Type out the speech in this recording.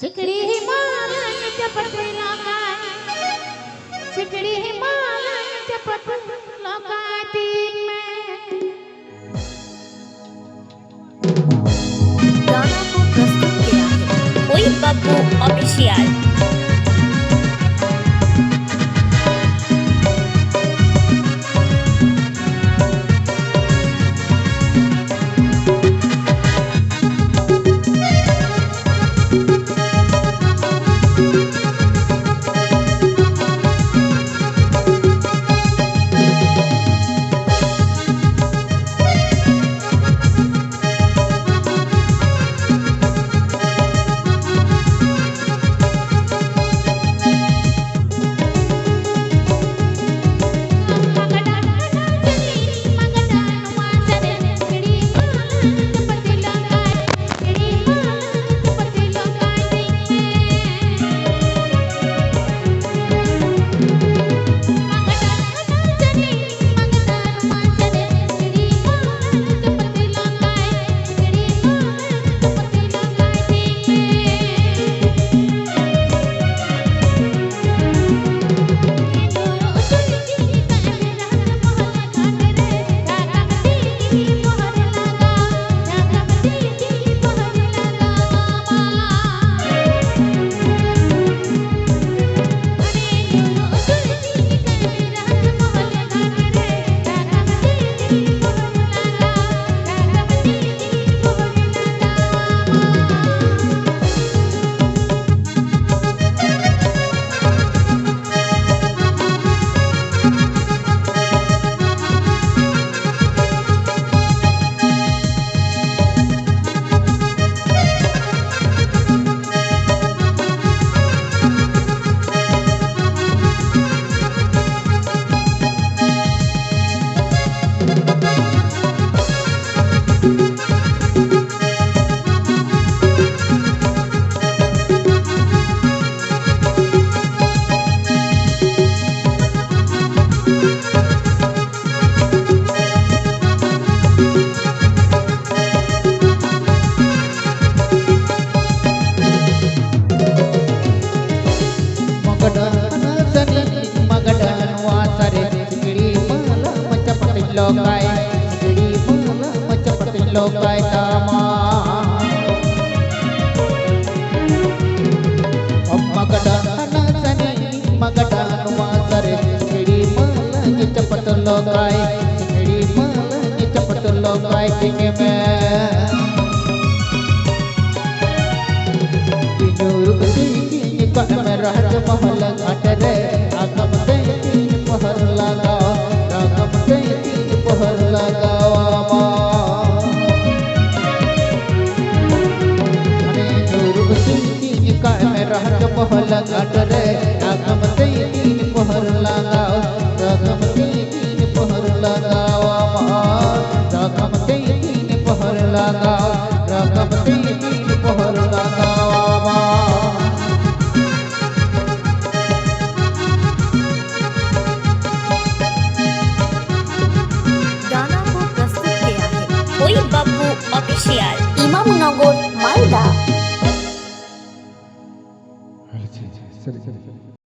सिकड़ी हिमालय चपत लगाए, सिकड़ी हिमालय चपत लगाती मैं। गाना को प्रस्तुत किया है कोई बब्बू ऑफिशियल। लोकाय तामा मगडान सनी मगडान वासरे सिकड़ी माला चपट लोकाय सिकड़ी माला चपट लोकाय किंग में बिजूर की कट में राज महल घाट रे आगम दे पहर लगा आगम दे पहर लगा पहल घाट रे आगम ते तीन पहर लगाओ आगम ते तीन पहर लगाओ आगम ते तीन पहर लगाओ आगम ते तीन पहर लगाओ। गाना को प्रस्तुत किया है कोई बब्बू ऑफिशियल, इमामनगर, मालदा। चल चल चल